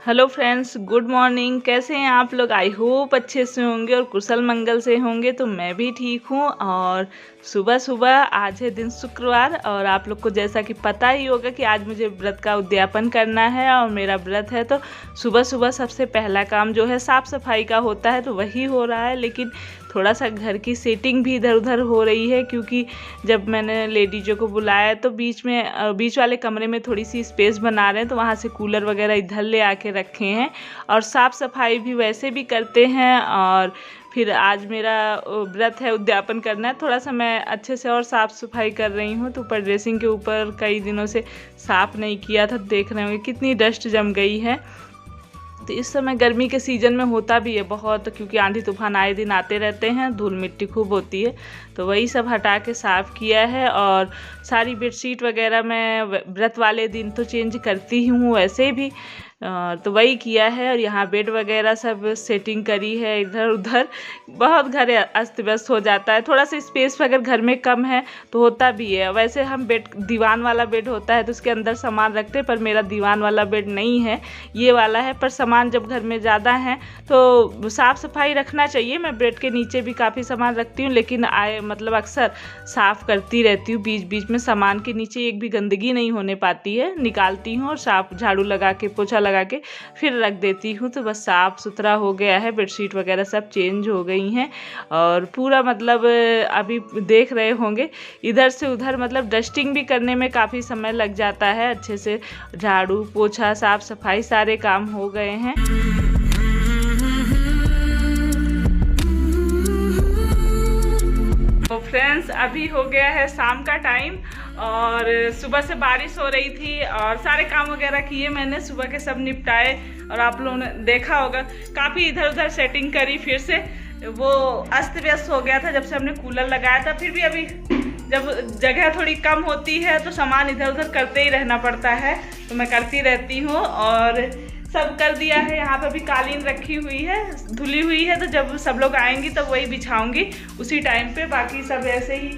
Hello friends, good morning. कैसे हैं आप लोग? आई होप अच्छे से होंगे और कुशल मंगल से होंगे। तो मैं भी ठीक हूँ। और सुबह सुबह आज है दिन शुक्रवार और आप लोग को जैसा कि पता ही होगा कि आज मुझे व्रत का उद्यापन करना है और मेरा व्रत है। तो सुबह सुबह सबसे पहला काम जो है साफ़ सफाई का होता है, तो वही हो रहा है। लेकिन थोड़ा सा घर की सेटिंग भी इधर उधर हो रही है, क्योंकि जब मैंने लेडीजों को बुलाया तो बीच वाले कमरे में थोड़ी सी स्पेस बना रहे हैं, तो वहाँ से कूलर वगैरह इधर ले आके रखे हैं और साफ़ सफाई भी वैसे भी करते हैं। और फिर आज मेरा व्रत है, उद्यापन करना है। थोड़ा सा मैं अच्छे से और साफ़ सफाई कर रही हूँ। तो ऊपर ड्रेसिंग के ऊपर कई दिनों से साफ़ नहीं किया था, देख रहे होंगे कितनी डस्ट जम गई है। तो इस समय गर्मी के सीज़न में होता भी है बहुत, क्योंकि आंधी तूफान आए दिन आते रहते हैं, धूल मिट्टी खूब होती है। तो वही सब हटा के साफ़ किया है। और सारी बेडशीट वगैरह मैं व्रत वाले दिन तो चेंज करती ही हूँ वैसे भी, तो वही किया है। और यहाँ बेड वगैरह सब सेटिंग करी है। इधर उधर बहुत घर अस्त व्यस्त हो जाता है। थोड़ा सा स्पेस अगर घर में कम है तो होता भी है। वैसे हम बेड, दीवान वाला बेड होता है तो उसके अंदर सामान रखते हैं, पर मेरा दीवान वाला बेड नहीं है, ये वाला है। पर सामान जब घर में ज़्यादा है तो साफ़ सफाई रखना चाहिए। मैं बेड के नीचे भी काफ़ी सामान रखती हूँ, लेकिन अक्सर साफ़ करती रहती हूँ। बीच बीच में सामान के नीचे एक भी गंदगी नहीं होने पाती है, निकालती हूँ और साफ झाड़ू लगा के पोछा लगा के फिर रख देती हूँ। तो बस साफ़ सुथरा हो गया है। बेडशीट वगैरह सब चेंज हो गई हैं और पूरा अभी देख रहे होंगे इधर से उधर, डस्टिंग भी करने में काफ़ी समय लग जाता है। अच्छे से झाड़ू पोछा साफ़ सफाई सारे काम हो गए हैं। तो फ्रेंड्स, अभी हो गया है शाम का टाइम और सुबह से बारिश हो रही थी और सारे काम वगैरह किए मैंने, सुबह के सब निपटाए। और आप लोगों ने देखा होगा काफ़ी इधर उधर सेटिंग करी, फिर से वो अस्त व्यस्त हो गया था जब से हमने कूलर लगाया था। फिर भी अभी जब जगह थोड़ी कम होती है तो सामान इधर उधर करते ही रहना पड़ता है, तो मैं करती रहती हूँ। और सब कर दिया है। यहाँ पे भी कालीन रखी हुई है, धुली हुई है, तो जब सब लोग आएंगी तब वही बिछाऊंगी उसी टाइम पे। बाकी सब ऐसे ही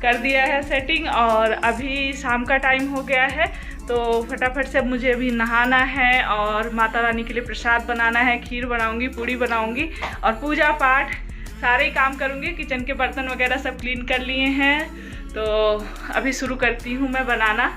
कर दिया है सेटिंग। और अभी शाम का टाइम हो गया है, तो फटाफट से अब मुझे अभी नहाना है और माता रानी के लिए प्रसाद बनाना है। खीर बनाऊंगी, पूड़ी बनाऊंगी और पूजा पाठ सारे ही काम करूंगी। किचन के बर्तन वगैरह सब क्लीन कर लिए हैं, तो अभी शुरू करती हूँ मैं बनाना।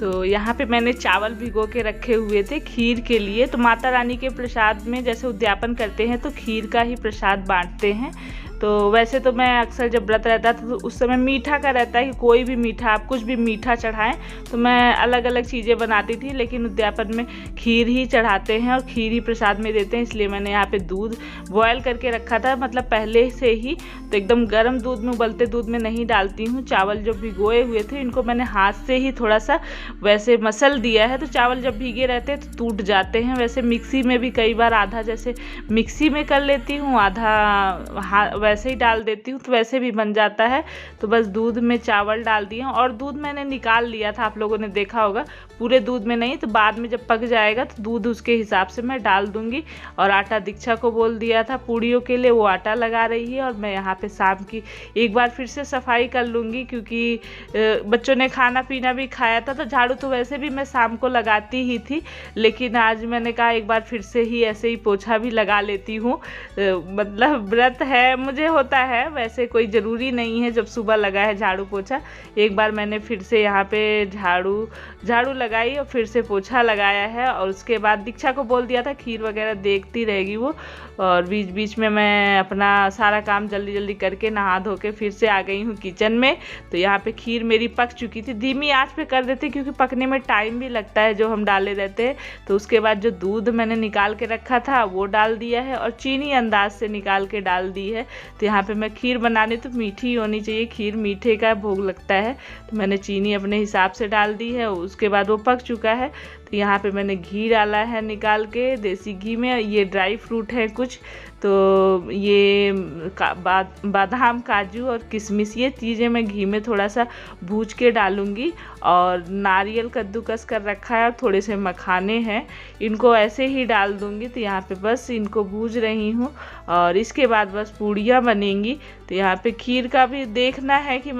तो यहाँ पे मैंने चावल भिगो के रखे हुए थे खीर के लिए। तो माता रानी के प्रसाद में जैसे उद्यापन करते हैं तो खीर का ही प्रसाद बांटते हैं। तो वैसे तो मैं अक्सर जब व्रत रहता था तो उस समय मीठा का रहता है कि कोई भी मीठा, आप कुछ भी मीठा चढ़ाएं, तो मैं अलग अलग चीज़ें बनाती थी। लेकिन उद्यापन में खीर ही चढ़ाते हैं और खीर ही प्रसाद में देते हैं, इसलिए मैंने यहाँ पे दूध बॉयल करके रखा था, पहले से ही। तो एकदम गर्म दूध में, उबलते दूध में नहीं डालती हूँ। चावल जो भिगोए हुए थे इनको मैंने हाथ से ही थोड़ा सा वैसे मसल दिया है। तो चावल जब भीगे रहते हैं तो टूट जाते हैं। वैसे मिक्सी में भी कई बार आधा जैसे मिक्सी में कर लेती हूँ, आधा वैसे ही डाल देती हूँ, तो वैसे भी बन जाता है। तो बस दूध में चावल डाल दिए और दूध मैंने निकाल लिया था, आप लोगों ने देखा होगा। पूरे दूध में नहीं, तो बाद में जब पक जाएगा तो दूध उसके हिसाब से मैं डाल दूंगी। और आटा दीक्षा को बोल दिया था पूड़ियों के लिए, वो आटा लगा रही है। और मैं यहाँ पे शाम की एक बार फिर से सफाई कर लूँगी, क्योंकि बच्चों ने खाना पीना भी खाया था। तो झाड़ू तो वैसे भी मैं शाम को लगाती ही थी, लेकिन आज मैंने कहा एक बार फिर से ही ऐसे ही पोछा भी लगा लेती हूँ। व्रत है, मुझे होता है, वैसे कोई ज़रूरी नहीं है। जब सुबह लगा है झाड़ू पोछा, एक बार मैंने फिर से यहाँ पे झाड़ू लगाई और फिर से पोछा लगाया है। और उसके बाद दीक्षा को बोल दिया था खीर वगैरह देखती रहेगी वो। और बीच बीच में मैं अपना सारा काम जल्दी जल्दी करके नहा धो के फिर से आ गई हूँ किचन में। तो यहाँ पे खीर मेरी पक चुकी थी। धीमी आंच पे कर देते क्योंकि पकने में टाइम भी लगता है जो हम डाले रहते हैं। तो उसके बाद जो दूध मैंने निकाल के रखा था वो डाल दिया है और चीनी अंदाज से निकाल के डाल दी है। तो यहाँ पे मैं खीर बनाने, तो मीठी होनी चाहिए, खीर मीठे का भोग लगता है, तो मैंने चीनी अपने हिसाब से डाल दी है। उसके बाद वो पक चुका है। तो यहाँ पे मैंने घी डाला है निकाल के, देसी घी में। ये ड्राई फ्रूट है कुछ, तो ये बादाम, काजू और किशमिश, ये चीज़ें मैं घी में थोड़ा सा भूज के डालूंगी। और नारियल कद्दूकस कर रखा है और थोड़े से मखाने हैं, इनको ऐसे ही डाल दूंगी। तो यहाँ पे बस इनको भूज रही हूँ और इसके बाद बस पूड़ियाँ बनेंगी। तो यहाँ पे खीर का भी देखना है कि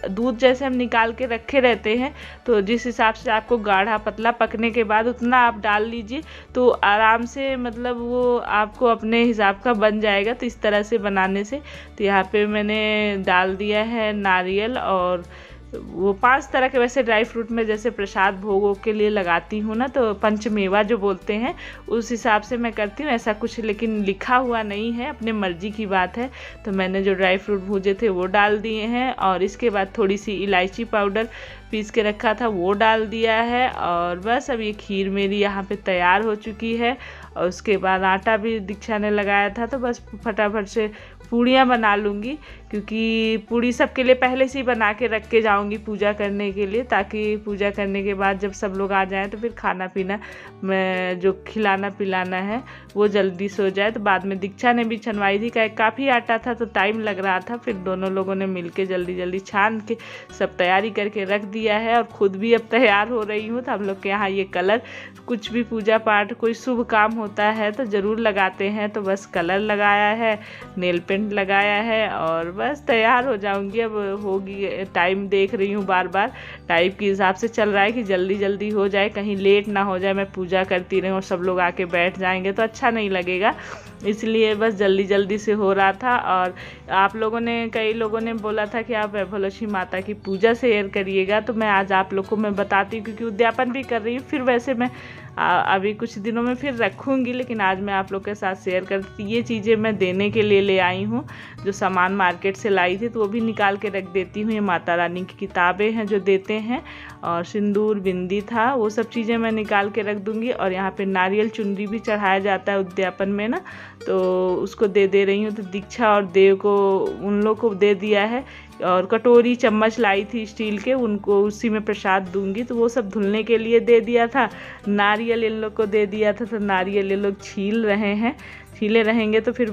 दूध जैसे हम निकाल के रखे रहते हैं, तो जिस हिसाब से आपको गाढ़ा पतला पकने के बाद उतना आप डाल लीजिए, तो आराम से मतलब वो आपको अपने हिसाब का बन जाएगा। तो इस तरह से बनाने से, तो यहाँ पे मैंने डाल दिया है नारियल, और वो 5 तरह के वैसे ड्राई फ्रूट में जैसे प्रसाद भोगों के लिए लगाती हूँ ना, तो पंचमेवा जो बोलते हैं उस हिसाब से मैं करती हूँ। ऐसा कुछ लेकिन लिखा हुआ नहीं है, अपने मर्जी की बात है। तो मैंने जो ड्राई फ्रूट भूजे थे वो डाल दिए हैं, और इसके बाद थोड़ी सी इलायची पाउडर पीस के रखा था वो डाल दिया है। और बस अब ये खीर मेरी यहाँ पे तैयार हो चुकी है। और उसके बाद आटा भी दीक्षा ने लगाया था, तो बस फटाफट से पूड़ियाँ बना लूँगी, क्योंकि पूड़ी सबके लिए पहले से ही बना के रख के जाऊँगी पूजा करने के लिए, ताकि पूजा करने के बाद जब सब लोग आ जाएं तो फिर खाना पीना में जो खिलाना पिलाना है वो जल्दी से हो जाए। तो बाद में दीक्षा ने भी छनवाई थी, काफ़ी आटा था तो टाइम लग रहा था, फिर दोनों लोगों ने मिल के जल्दी जल्दी छान के सब तैयारी करके रख दिया है। और ख़ुद भी अब तैयार हो रही हूँ। तो हम लोग के यहाँ ये कलर, कुछ भी पूजा पाठ कोई शुभ काम होता है तो ज़रूर लगाते हैं। तो बस कलर लगाया है, नेल पेंट लगाया है, और बस तैयार हो जाऊंगी। अब होगी, टाइम देख रही हूँ बार बार, टाइम के हिसाब से चल रहा है कि जल्दी जल्दी हो जाए, कहीं लेट ना हो जाए, मैं पूजा करती रहूँ और सब लोग आके बैठ जाएंगे तो अच्छा नहीं लगेगा। इसलिए बस जल्दी जल्दी से हो रहा था। और आप लोगों ने, कई लोगों ने बोला था कि आप वैभवलक्ष्मी माता की पूजा शेयर करिएगा, तो मैं आज आप लोग को मैं बताती हूँ, क्योंकि उद्यापन भी कर रही हूँ। फिर वैसे मैं अभी कुछ दिनों में फिर रखूँगी, लेकिन आज मैं आप लोग के साथ शेयर करती। ये चीज़ें मैं देने के लिए ले आई हूँ, जो सामान मार्केट से लाई थी तो वो भी निकाल के रख देती हूँ। ये माता रानी की किताबें हैं जो देते हैं, और सिंदूर बिंदी था, वो सब चीज़ें मैं निकाल के रख दूँगी। और यहाँ पे नारियल चुनरी भी चढ़ाया जाता है उद्यापन में ना, तो उसको दे रही हूँ। तो दीक्षा और देव को, उन लोग को दे दिया है। और कटोरी चम्मच लाई थी स्टील के, उनको उसी में प्रसाद दूंगी, तो वो सब धुलने के लिए दे दिया था। नारियल इन लोग को दे दिया था, तो नारियल ये लोग छील रहे हैं, छीले रहेंगे तो फिर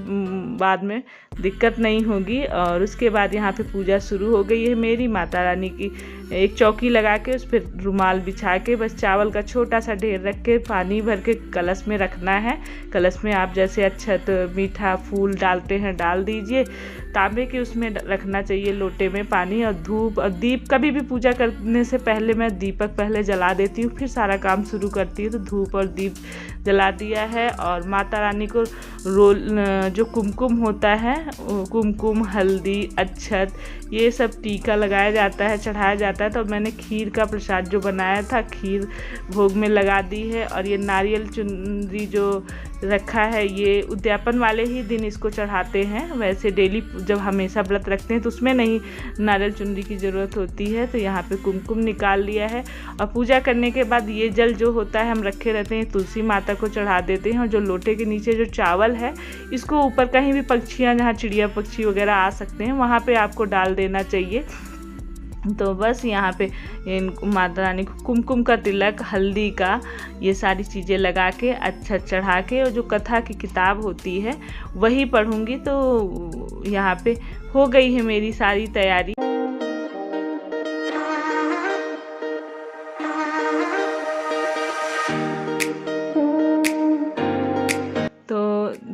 बाद में दिक्कत नहीं होगी। और उसके बाद यहाँ पे पूजा शुरू हो गई है मेरी। माता रानी की एक चौकी लगा के उस पर रुमाल बिछा के बस चावल का छोटा सा ढेर रख के पानी भर के कलश में रखना है। कलश में आप जैसे अक्षत, मीठा, फूल डालते हैं डाल दीजिए। तांबे के उसमें रखना चाहिए लोटे में पानी, और धूप और दीप। कभी भी पूजा करने से पहले मैं दीपक पहले जला देती हूँ, फिर सारा काम शुरू करती हूँ। तो धूप और दीप जला दिया है। और माता रानी को जो कुमकुम होता है, कुमकुम, हल्दी, अक्षत, ये सब टीका लगाया जाता है, चढ़ाया जाता है। तो मैंने खीर का प्रसाद जो बनाया था, खीर भोग में लगा दी है। और ये नारियल चुनरी जो रखा है, ये उद्यापन वाले ही दिन इसको चढ़ाते हैं। वैसे डेली जब हमेशा व्रत रखते हैं तो उसमें नहीं नारियल चुनरी की ज़रूरत होती है। तो यहाँ पे कुमकुम निकाल लिया है। और पूजा करने के बाद ये जल जो होता है हम रखे रहते हैं, तुलसी माता को चढ़ा देते हैं। और जो लोटे के नीचे जो चावल है, इसको ऊपर कहीं भी पक्षियाँ, जहाँ चिड़िया पक्षी वगैरह आ सकते हैं, वहाँ पे आपको डाल देना चाहिए। तो बस यहाँ पे माता रानी को कुमकुम का तिलक, हल्दी का, ये सारी चीज़ें लगा के अच्छा चढ़ा के, और जो कथा की किताब होती है वही पढ़ूंगी। तो यहाँ पे हो गई है मेरी सारी तैयारी। तो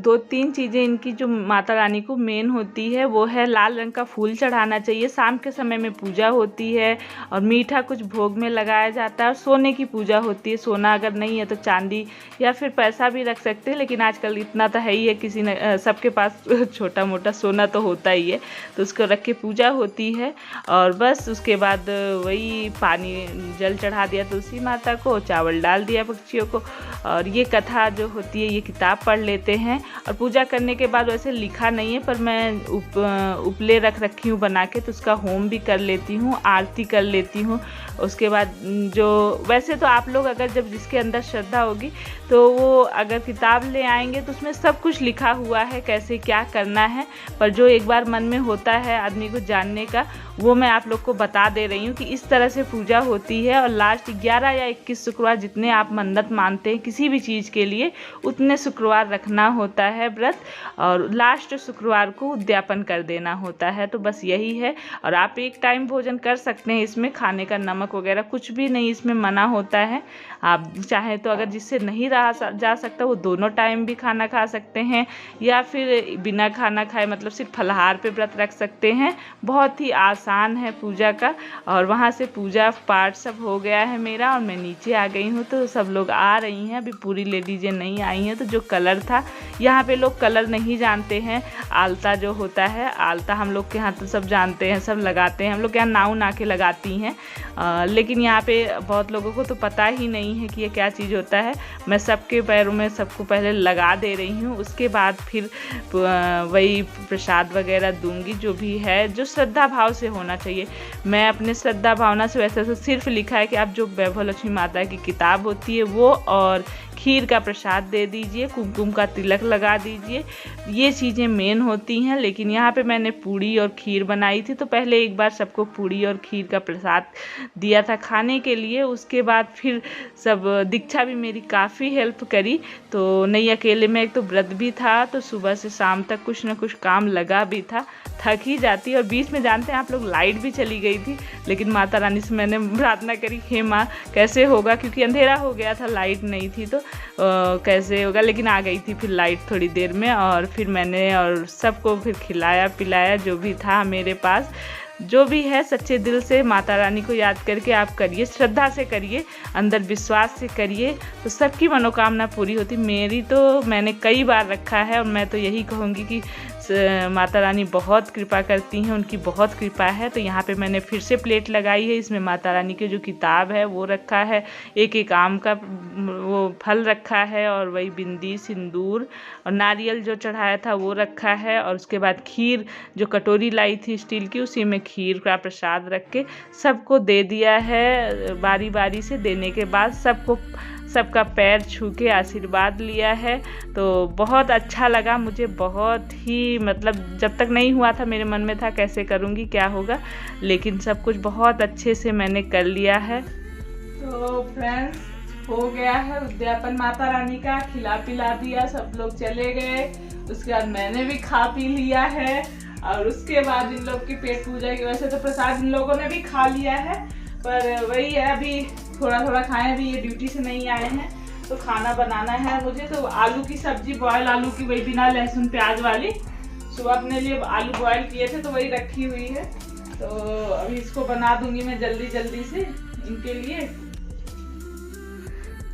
2-3 चीज़ें इनकी जो माता रानी को मेन होती है वो है, लाल रंग का फूल चढ़ाना चाहिए, शाम के समय में पूजा होती है। और मीठा कुछ भोग में लगाया जाता है। और सोने की पूजा होती है, सोना अगर नहीं है तो चांदी या फिर पैसा भी रख सकते हैं, लेकिन आजकल इतना तो है ही है, किसी ने सबके पास छोटा मोटा सोना तो होता ही है, तो उसको रख के पूजा होती है। और बस उसके बाद वही पानी जल चढ़ा दिया तुलसी माता को, चावल डाल दिया पक्षियों को। और ये कथा जो होती है ये किताब पढ़ लेते हैं। और पूजा करने के बाद वैसे लिखा नहीं है, पर मैं उपले रख रखी हूँ बना के, तो उसका होम भी कर लेती हूँ, आरती कर लेती हूँ। उसके बाद जो वैसे तो आप लोग अगर जब जिसके अंदर श्रद्धा होगी तो वो अगर किताब ले आएंगे तो उसमें सब कुछ लिखा हुआ है कैसे क्या करना है। पर जो एक बार मन में होता है आदमी को जानने का, वो मैं आप लोग को बता दे रही हूँ कि इस तरह से पूजा होती है। और लास्ट 11 या 21 शुक्रवार जितने आप मन्नत मानते हैं किसी भी चीज़ के लिए, उतने शुक्रवार रखना होता है व्रत, और लास्ट शुक्रवार को उद्यापन कर देना होता है। तो बस यही है। और आप एक टाइम भोजन कर सकते हैं, इसमें खाने का नमक वगैरह कुछ भी नहीं इसमें मना होता है। आप चाहें तो अगर जिससे नहीं रहा जा सकता वो दोनों टाइम भी खाना खा सकते हैं, या फिर बिना खाना खाए मतलब सिर्फ फलाहार पे व्रत रख सकते हैं। बहुत ही आसान है पूजा का। और वहाँ से पूजा पाठ सब हो गया है मेरा, और मैं नीचे आ गई हूँ। तो सब लोग आ रही हैं, अभी पूरी लेडीजें नहीं आई हैं। तो जो कलर था, यहाँ पे लोग कलर नहीं जानते हैं। आलता जो होता है, आलता हम लोग के यहाँ तो सब जानते हैं, सब लगाते हैं। हम लोग के यहाँ नाव ना के लगाती हैं, लेकिन यहाँ पे बहुत लोगों को तो पता ही नहीं है कि ये क्या चीज़ होता है। मैं सबके पैरों में सबको पहले लगा दे रही हूँ, उसके बाद फिर वही प्रसाद वगैरह दूंगी, जो भी है जो श्रद्धा भाव से होना चाहिए। मैं अपने श्रद्धा भावना से वैसे तो सिर्फ लिखा है कि आप जो वैभव लक्ष्मी माता की किताब होती है वो, और खीर का प्रसाद दे दीजिए, कुमकुम का तिलक लगा दीजिए, ये चीज़ें मेन होती हैं। लेकिन यहाँ पे मैंने पूड़ी और खीर बनाई थी, तो पहले एक बार सबको पूड़ी और खीर का प्रसाद दिया था खाने के लिए। उसके बाद फिर सब दीक्षा भी मेरी काफ़ी हेल्प करी। तो नहीं अकेले में, एक तो व्रत भी था, तो सुबह से शाम तक कुछ ना कुछ काम लगा भी था, थक ही जाती। और बीच में जानते हैं आप लोग, लाइट भी चली गई थी, लेकिन माता रानी से मैंने प्रार्थना करी, हे माँ कैसे होगा, क्योंकि अंधेरा हो गया था, लाइट नहीं थी, तो कैसे होगा। लेकिन आ गई थी फिर लाइट थोड़ी देर में, और फिर मैंने और सबको फिर खिलाया पिलाया जो भी था मेरे पास। जो भी है सच्चे दिल से माता रानी को याद करके आप करिए, श्रद्धा से करिए, अंदर विश्वास से करिए, तो सबकी मनोकामना पूरी होती। मेरी तो मैंने कई बार रखा है, और मैं तो यही कहूँगी कि माता रानी बहुत कृपा करती हैं, उनकी बहुत कृपा है। तो यहाँ पे मैंने फिर से प्लेट लगाई है, इसमें माता रानी की जो किताब है वो रखा है, एक एक आम का वो फल रखा है, और वही बिंदी सिंदूर और नारियल जो चढ़ाया था वो रखा है। और उसके बाद खीर जो कटोरी लाई थी स्टील की, उसी में खीर का प्रसाद रख के सबको दे दिया है। बारी बारी से देने के बाद सबका पैर छू के आशीर्वाद लिया है। तो बहुत अच्छा लगा मुझे, बहुत ही मतलब जब तक नहीं हुआ था मेरे मन में था कैसे करूँगी क्या होगा, लेकिन सब कुछ बहुत अच्छे से मैंने कर लिया है। तो फ्रेंड्स हो गया है उद्यापन माता रानी का, खिला पिला दिया, सब लोग चले गए। उसके बाद मैंने भी खा पी लिया है, और उसके बाद इन लोग की पेट पूजा की वजह से तो प्रसाद इन लोगों ने भी खा लिया है, पर वही है अभी थोड़ा थोड़ा खाएं। अभी ये ड्यूटी से नहीं आए हैं, तो खाना बनाना है मुझे। तो आलू की सब्जी, बॉयल आलू की, वही बिना लहसुन प्याज वाली, सुबह अपने लिए आलू बॉयल किए थे तो वही रखी हुई है। तो अभी इसको बना दूंगी मैं जल्दी जल्दी से इनके लिए।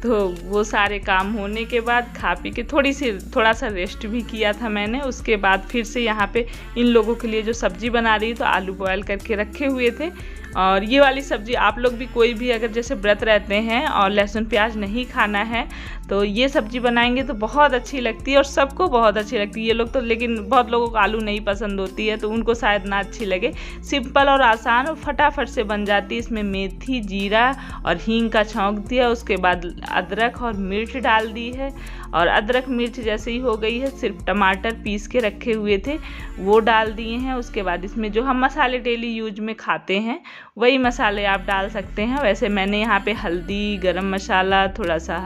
तो वो सारे काम होने के बाद खा पी के थोड़ा सा रेस्ट भी किया था मैंने। उसके बाद फिर से यहाँ पे इन लोगों के लिए जो सब्जी बना रही, तो आलू बॉयल करके रखे हुए थे। और ये वाली सब्जी आप लोग भी कोई भी अगर जैसे व्रत रहते हैं और लहसुन प्याज नहीं खाना है, तो ये सब्जी बनाएंगे तो बहुत अच्छी लगती है, और सबको बहुत अच्छी लगती है। ये लोग तो, लेकिन बहुत लोगों को आलू नहीं पसंद होती है, तो उनको शायद ना अच्छी लगे। सिंपल और आसान और फटाफट से बन जाती है। इसमें मेथी, जीरा और हींग का छौंक दिया, उसके बाद अदरक और मिर्च डाल दी है। और अदरक मिर्च जैसे ही हो गई है, सिर्फ टमाटर पीस के रखे हुए थे वो डाल दिए हैं। उसके बाद इसमें जो हम मसाले डेली यूज में खाते हैं वही मसाले आप डाल सकते हैं। वैसे मैंने यहाँ पे हल्दी, गरम मसाला, थोड़ा सा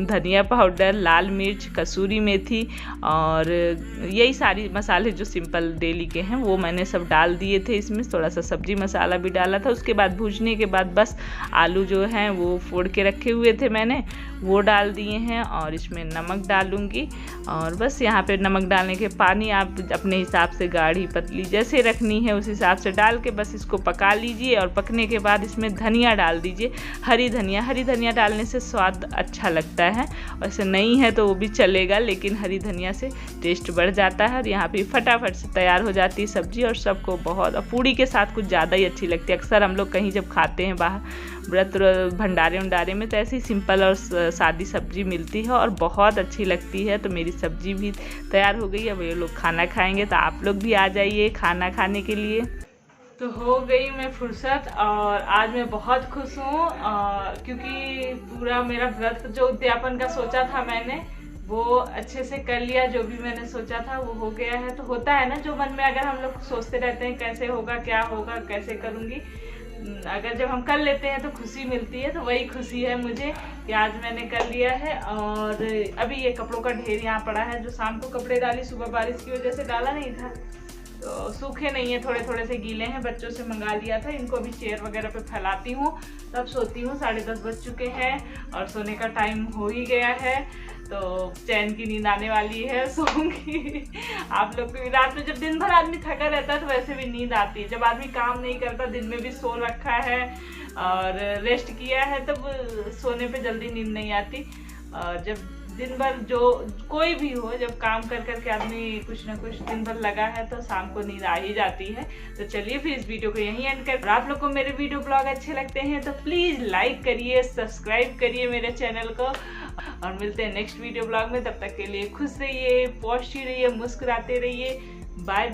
धनिया पाउडर, लाल मिर्च, कसूरी मेथी और यही सारी मसाले जो सिंपल डेली के हैं वो मैंने सब डाल दिए थे। इसमें थोड़ा सा सब्जी मसाला भी डाला था। उसके बाद भूनने के बाद बस आलू जो हैं वो फोड़ के रखे हुए थे मैंने, वो डाल दिए हैं। और इसमें नमक डालूंगी, और बस यहाँ पे नमक डालने के पानी आप अपने हिसाब से गाढ़ी पतली जैसे रखनी है उस हिसाब से डाल के बस इसको पका लीजिए। और पकने के बाद इसमें धनिया डाल दीजिए, हरी धनिया डालने से स्वाद अच्छा लगता है। वैसे नहीं है तो वो भी चलेगा, लेकिन हरी धनिया से टेस्ट बढ़ जाता है। और यहाँ पे फटाफट से तैयार हो जाती है सब्जी, और सबको बहुत, पूड़ी के साथ कुछ ज़्यादा ही अच्छी लगती है। अक्सर हम लोग कहीं जब खाते हैं बाहर व्रत भंडारे में, तो ऐसी सिंपल और सादी सब्जी मिलती है और बहुत अच्छी लगती है। तो मेरी सब्जी भी तैयार हो गई। अब ये लोग खाना खाएंगे, तो आप लोग भी आ जाइए खाना खाने के लिए। तो हो गई मैं फुर्सत, और आज मैं बहुत खुश हूँ क्योंकि पूरा मेरा व्रत जो उद्यापन का सोचा था मैंने वो अच्छे से कर लिया। जो भी मैंने सोचा था वो हो गया है। तो होता है ना जो मन में अगर हम लोग सोचते रहते हैं कैसे होगा, क्या होगा, कैसे करूँगी, अगर जब हम कर लेते हैं तो खुशी मिलती है, तो वही खुशी है मुझे कि आज मैंने कर लिया है। और अभी ये कपड़ों का ढेर यहाँ पड़ा है, जो शाम को कपड़े डाली, सुबह बारिश की वजह से डाला नहीं था, तो सूखे नहीं है, थोड़े थोड़े से गीले हैं, बच्चों से मंगा लिया था। इनको अभी चेयर वगैरह पे फैलाती हूँ, तब सोती हूँ। 10:30 बज चुके हैं और सोने का टाइम हो ही गया है, तो चैन की नींद आने वाली है, सोऊंगी। आप लोग को भी रात में, जब दिन भर आदमी थका रहता है तो वैसे भी नींद आती है। जब आदमी काम नहीं करता, दिन में भी सो रखा है और रेस्ट किया है, तब सोने पे जल्दी नींद नहीं आती। और जब दिन भर जो कोई भी हो, जब काम कर करके आदमी कुछ ना कुछ दिन भर लगा है, तो शाम को नींद आ ही जाती है। तो चलिए फिर इस वीडियो को यहीं एंड कर। आप लोग को मेरे वीडियो ब्लॉग अच्छे लगते हैं तो प्लीज लाइक करिए, सब्सक्राइब करिए मेरे चैनल को, और मिलते हैं नेक्स्ट वीडियो ब्लॉग में। तब तक के लिए खुश रहिए, पॉजिटिव रहिए, मुस्कुराते रहिए। बाय।